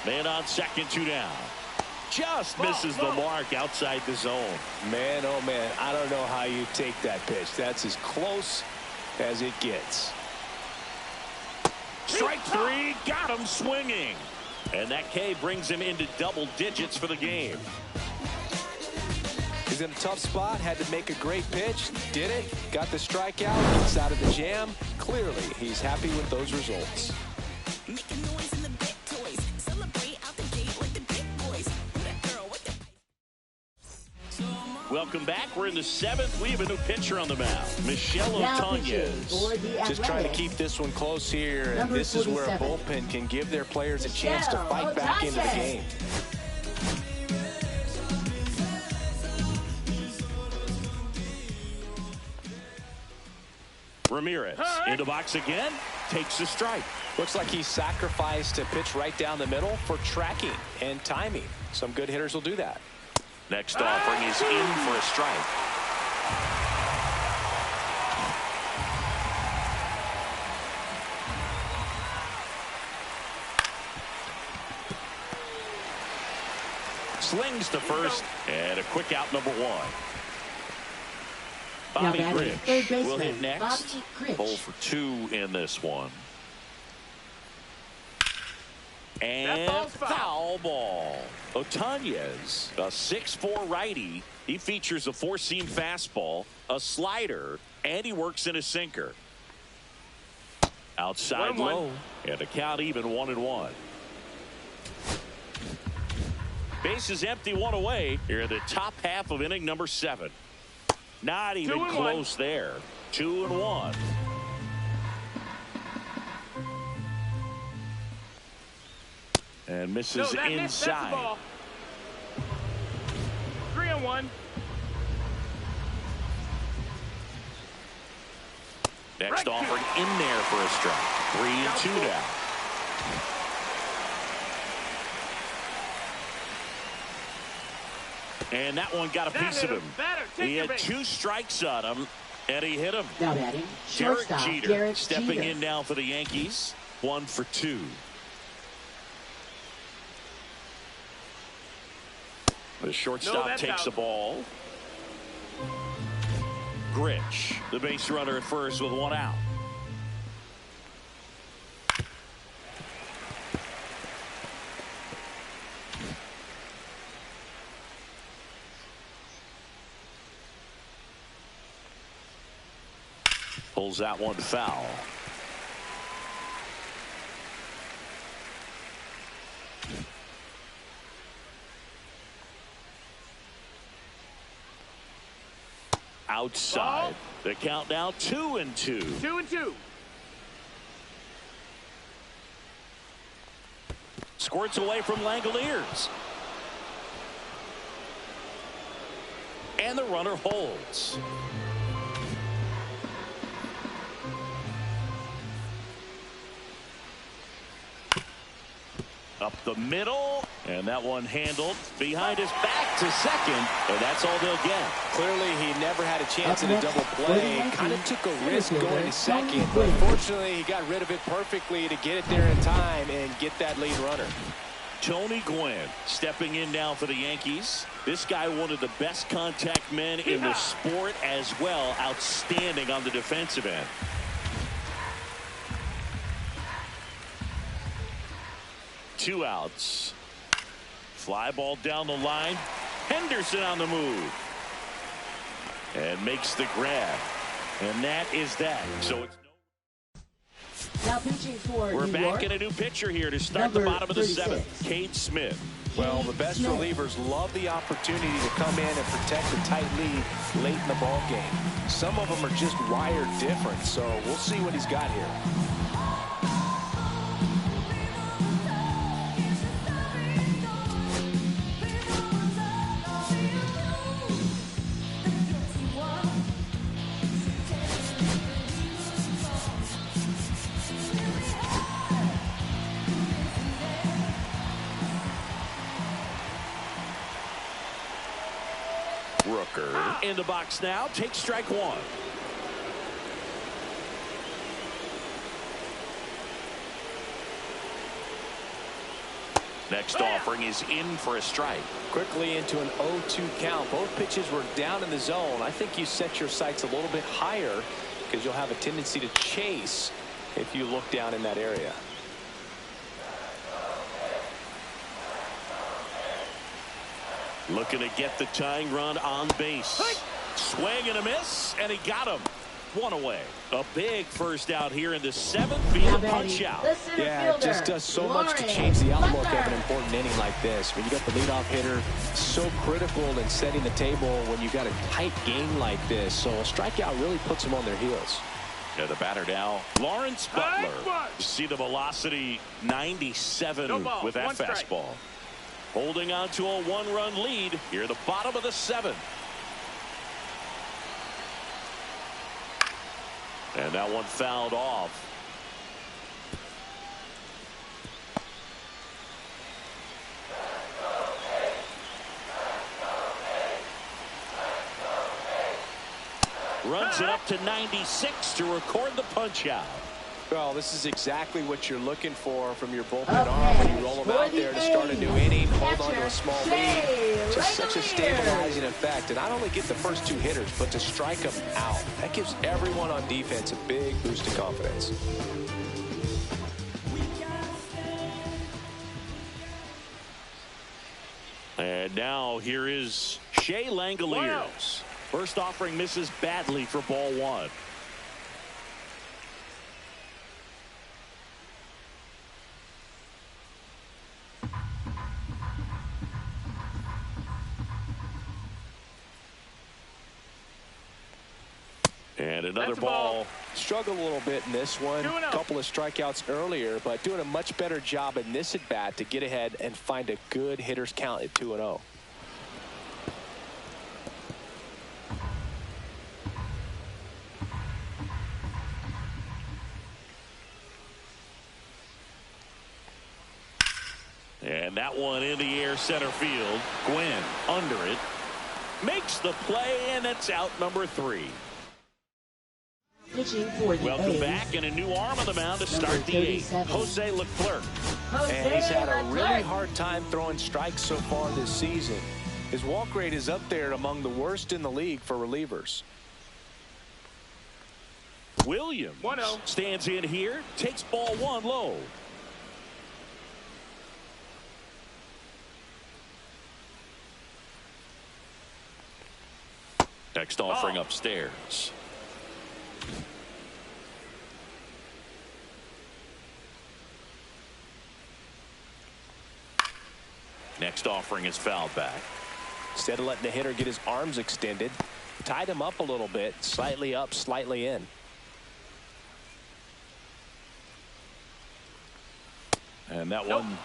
Man on second, 2 down. Just misses the mark outside the zone. Man, oh man, I don't know how you take that pitch. That's as close as it gets. Strike 3, got him swinging. And that K brings him into double digits for the game. He's in a tough spot, had to make a great pitch, did it, got the strikeout, gets out of the jam. Clearly, he's happy with those results. Welcome back. We're in the 7th. We have a new pitcher on the mound, Michelle Otonez. Just trying to keep this one close here, and this is where a bullpen can give their players a chance to fight back into the game. Ramirez in the box again, takes a strike. Looks like he sacrificed a pitch right down the middle for tracking and timing. Some good hitters will do that. Next offering is in for a strike. Slings to first, and a quick out, number one. Bobby Grich will hit next. 0 for 2 in this one. And foul ball. Otanez, a 6'4" righty. He features a 4-seam fastball, a slider, and he works in a sinker. Outside low, and the count even 1-1. Bases empty, one away. Here in the top half of inning number 7. Not even close there. 2-1. And misses inside. 3-1. Next offering in there for a strike. 3-2 now. And that one got a piece of him. He had 2 strikes on him, and he hit him. Now batting, shortstop, Derek Jeter stepping in now for the Yankees. 1 for 2. The shortstop takes the ball. Grich, the base runner at first with 1 out. Pulls that one foul. Outside. The count now 2-2. 2-2. Squirts away from Langoliers. And the runner holds. Up the middle, and that one handled behind his back to second, and that's all they'll get. Clearly, he never had a chance in a double play. Kind of took a risk going to second, but fortunately, he got rid of it perfectly to get it there in time and get that lead runner. Tony Gwynn stepping in now for the Yankees. This guy, one of the best contact men in the sport as well. Outstanding on the defensive end. Two outs. Fly ball down the line. Henderson on the move. And makes the grab. And that is that. So it's now pitching for we're New back York. in a new pitcher here to start the bottom of the 7th. Cade Smith. Well, the best relievers love the opportunity to come in and protect a tight lead late in the ball game. Some of them are just wired different, so we'll see what he's got here. Rooker in the box now. Takes strike 1. Next offering is in for a strike. Quickly into an 0-2 count. Both pitches were down in the zone. I think you set your sights a little bit higher because you'll have a tendency to chase if you look down in that area. Looking to get the tying run on base. Swing and a miss, and he got him. 1 away. A big first out here in the 7th via punch out. Yeah, it just does so much to change the outlook of an important inning like this. When you got the leadoff hitter, so critical in setting the table when you got a tight game like this. So a strikeout really puts them on their heels. Yeah, the batter now, Lawrence Butler. You see the velocity, 97 with that fastball. Holding on to a 1-run lead here at the bottom of the 7th. And that one fouled off. Runs it up to 96 to record the punch out. Well, this is exactly what you're looking for from your bullpen arm when you roll them out there to start a new inning, hold on to a small lead. Just such a stabilizing effect. And not only get the first two hitters, but to strike them out. That gives everyone on defense a big boost of confidence. And now here is Shea Langoliers. First offering misses badly for ball one. And another ball. Struggled a little bit in this one. A couple of strikeouts earlier, but doing a much better job in this at bat to get ahead and find a good hitter's count at 2-0. And that one in the air center field. Gwynn under it. Makes the play, and it's out number 3. Welcome back, and a new arm on the mound to start the 8th. Jose Leclerc. And he's had a really hard time throwing strikes so far this season. His walk rate is up there among the worst in the league for relievers. Williams stands in here, takes ball one low. Next offering upstairs. Next offering is fouled back. Instead of letting the hitter get his arms extended, tied him up a little bit, slightly up, slightly in. And that one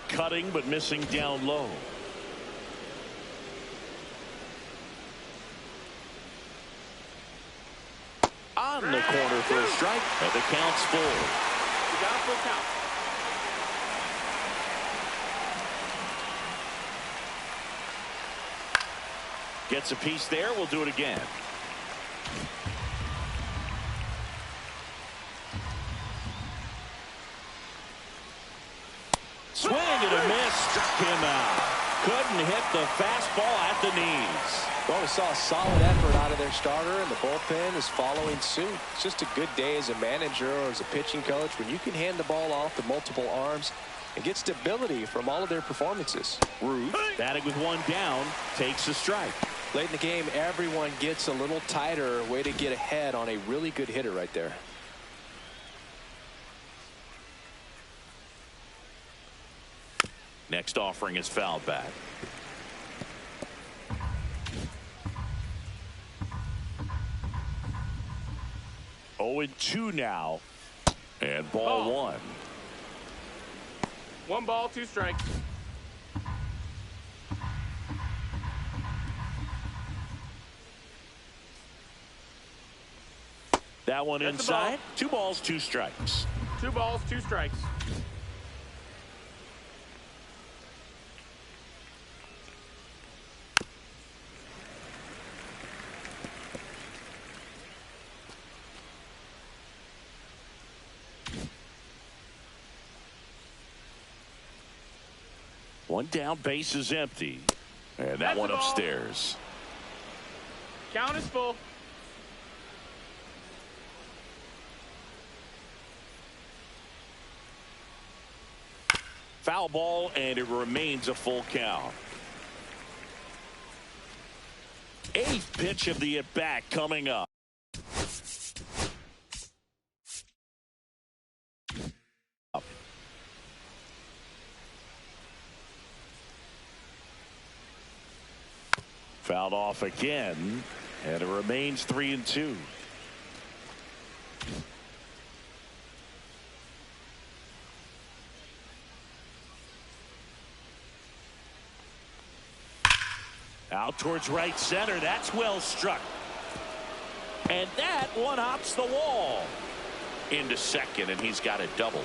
cutting but missing down low. On the corner for a strike, and the count's full. Down for a count. Gets a piece there. We'll do it again. Swing and a miss. Struck him out. Couldn't hit the fastball at the knees. Well, we saw a solid effort out of their starter, and the bullpen is following suit. It's just a good day as a manager or as a pitching coach when you can hand the ball off to multiple arms and get stability from all of their performances. Ruth, batting with one down, takes a strike. Late in the game, everyone gets a little tighter. Way to get ahead on a really good hitter right there. Next offering is fouled back. Oh, 0-2 now. And ball one. 1 ball, 2 strikes. That one inside. 2 balls, 2 strikes. 2 balls, 2 strikes. One down, base is empty. And that one upstairs. Count is full. Foul ball, and it remains a full count. 8th pitch of the at-bat coming up. Fouled off again, and it remains 3-2. Out towards right center. That's well struck. And that one hops the wall. Into second, and he's got a double.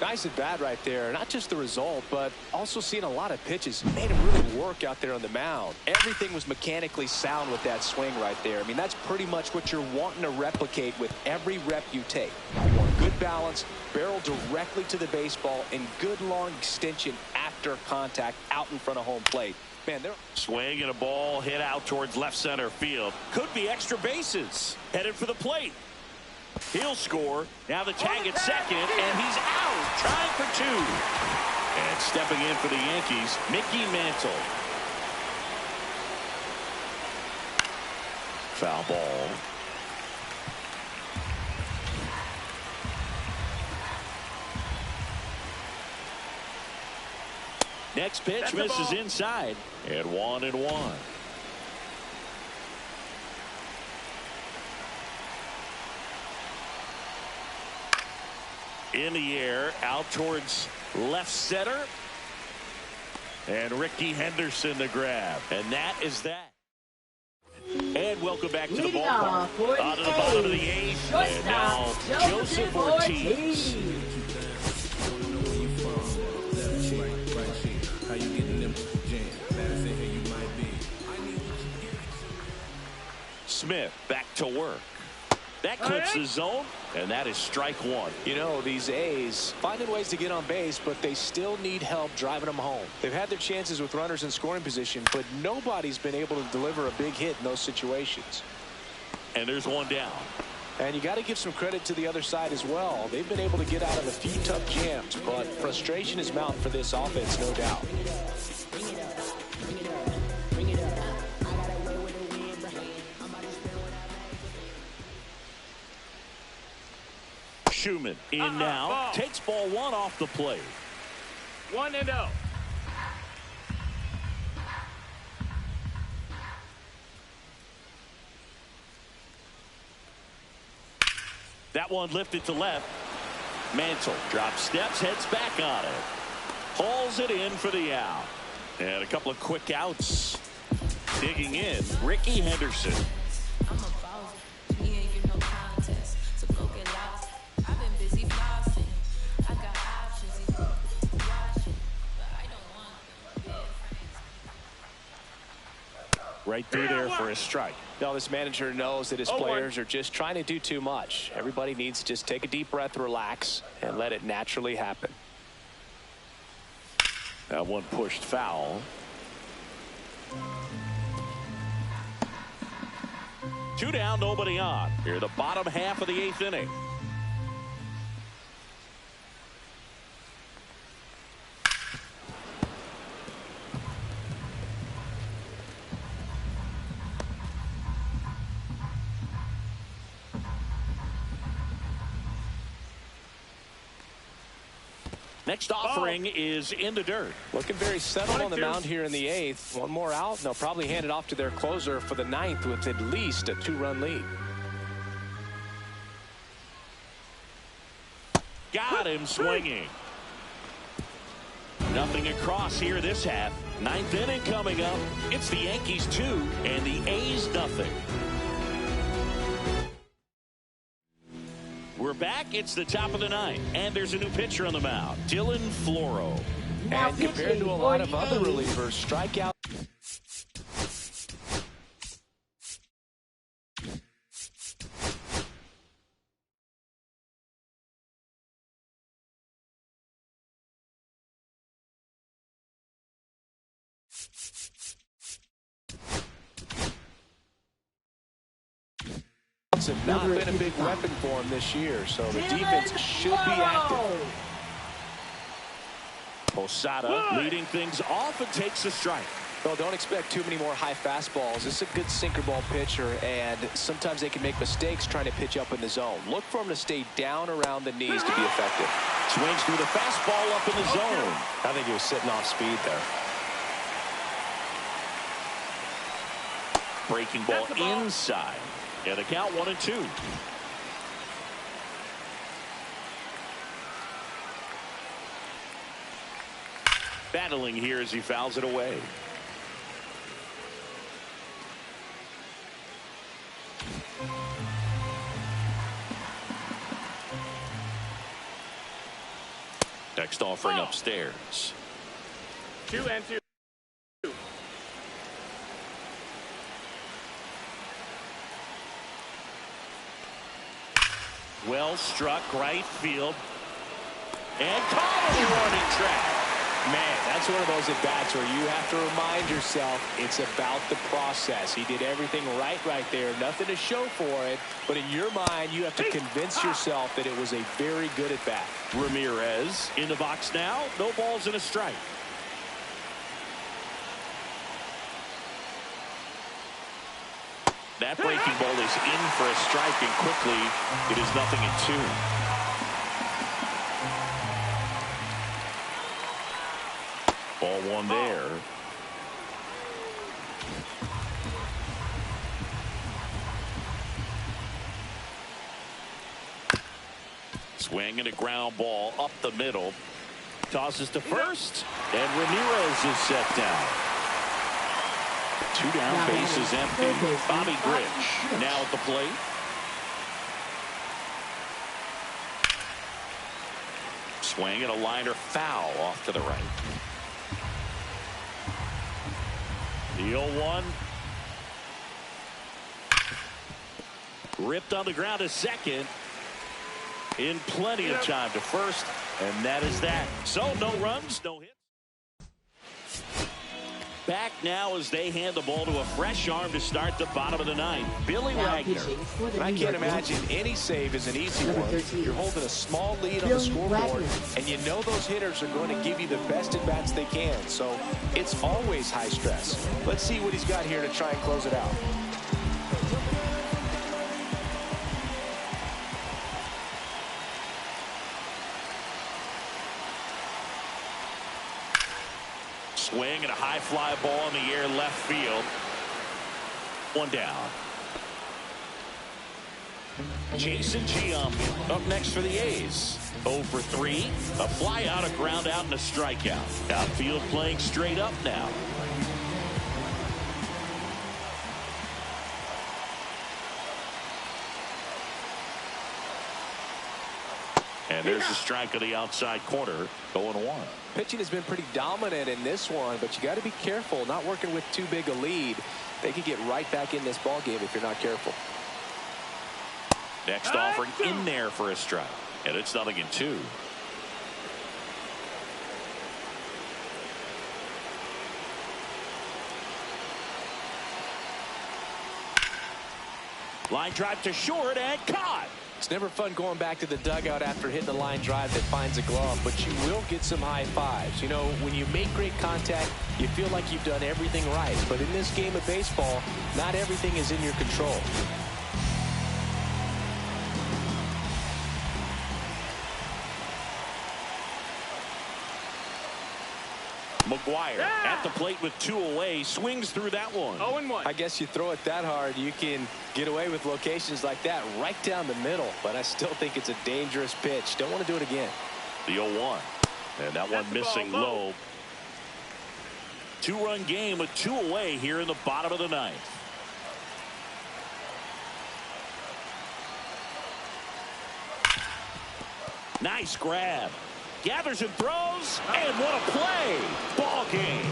Nice at bat right there. Not just the result, but also seeing a lot of pitches. Made him really work out there on the mound. Everything was mechanically sound with that swing right there. I mean, that's pretty much what you're wanting to replicate with every rep you take. You want good balance, barrel directly to the baseball, and good long extension after contact out in front of home plate. Man, they're swing and a ball hit out towards left center field. Could be extra bases. Headed for the plate. He'll score. Now the tag at second, and he's out. Trying for two. And stepping in for the Yankees, Mickey Mantle. Foul ball. Next pitch misses inside. And 1-1. In the air, out towards left center. And Ricky Henderson the grab. And that is that. And welcome back to the ballpark. On to the bottom of the eighth. And now Joseph Ortiz. Smith back to work. That clips the zone, and that is strike one. You know, these A's finding ways to get on base, but they still need help driving them home. They've had their chances with runners in scoring position, but nobody's been able to deliver a big hit in those situations. And there's one down. And you got to give some credit to the other side as well. They've been able to get out of a few tough jams, but frustration is mounting for this offense, no doubt. Schumann in now. Takes ball one off the plate. 1-0. That one lifted to left. Mantle drops steps, heads back on it. Hauls it in for the out. And a couple of quick outs. Digging in, Ricky Henderson. Right through there for a strike. Now this manager knows that his players are just trying to do too much. Everybody needs to just take a deep breath, relax, and let it naturally happen. That one pushed foul. 2 down, nobody on. Here, the bottom half of the 8th inning. Next offering is in the dirt. Looking very settled on the mound here in the 8th. One more out, and they'll probably hand it off to their closer for the 9th with at least a 2-run lead. Got him swinging. Nothing across here this half. 9th inning coming up. It's the Yankees 2 and the A's nothing. We're back. It's the top of the 9th, and there's a new pitcher on the mound, Dylan Floro. And compared to a lot of other relievers, strikeout. Have not been a big weapon for him this year, so the defense should be active. Posada leading things off and takes a strike. Well, don't expect too many more high fastballs. This is a good sinker ball pitcher, and sometimes they can make mistakes trying to pitch up in the zone. Look for him to stay down around the knees to be effective. Swings through the fastball up in the zone. I think he was sitting off speed there. Breaking ball inside. Yeah, the count 1-2. Battling here as he fouls it away. Next offering upstairs. 2-2. Well struck right field. And caught on the warning track. Man, that's one of those at-bats where you have to remind yourself it's about the process. He did everything right there. Nothing to show for it. But in your mind, you have to convince yourself that it was a very good at-bat. Ramirez in the box now. No balls and a strike. That breaking ball is in for a strike, and quickly it is 0-2. Ball one there. Swing and a ground ball up the middle. Tosses to first, and Ramirez is set down. 2 down, bases empty. Bobby Grich now at the plate. Swing and a liner foul off to the right. The 0-1. Ripped on the ground to second. In plenty of time to first, and that is that. So no runs, no hits. Back now as they hand the ball to a fresh arm to start the bottom of the 9th. Billy Wagner. I can't imagine any save is an easy one. You're holding a small lead on the scoreboard, and you know those hitters are going to give you the best at-bats they can. So it's always high stress. Let's see what he's got here to try and close it out. Swing and a high fly ball in the air left field. 1 down. Jason Giambi up next for the A's. 0 for 3. A fly out, a ground out, and a strikeout. Outfield playing straight up now. And there's a strike on the outside corner. 0-1. Pitching has been pretty dominant in this one, but you got to be careful not working with too big a lead. They could get right back in this ball game if you're not careful. Next offering in there for a strike, and it's 0-2. Line drive to short and caught. It's never fun going back to the dugout after hitting a line drive that finds a glove, but you will get some high fives. You know, when you make great contact, you feel like you've done everything right. But in this game of baseball, not everything is in your control. McGuire at the plate with 2 away, swings through that one. 0-1. I guess you throw it that hard, you can get away with locations like that right down the middle, but I still think it's a dangerous pitch. Don't want to do it again. The 0-1, and that one missing low. 2-run game with 2 away here in the bottom of the 9th. Nice grab. Gathers and throws, and what a play. Ball game.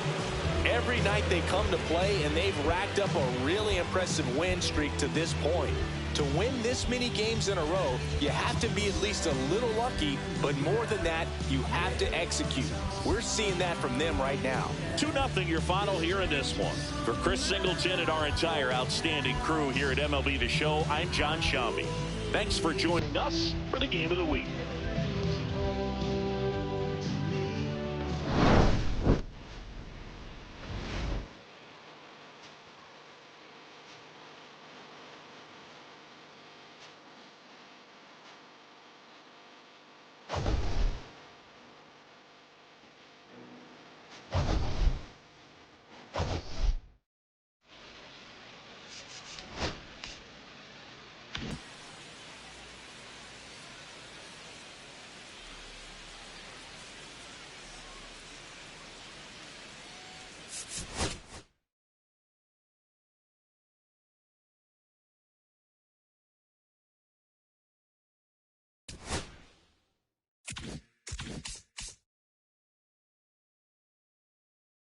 Every night they come to play, and they've racked up a really impressive win streak to this point. To win this many games in a row, you have to be at least a little lucky, but more than that, you have to execute. We're seeing that from them right now. 2-0 your final here in this one. For Chris Singleton and our entire outstanding crew here at MLB The Show, I'm John Shambi. Thanks for joining us for the Game of the Week.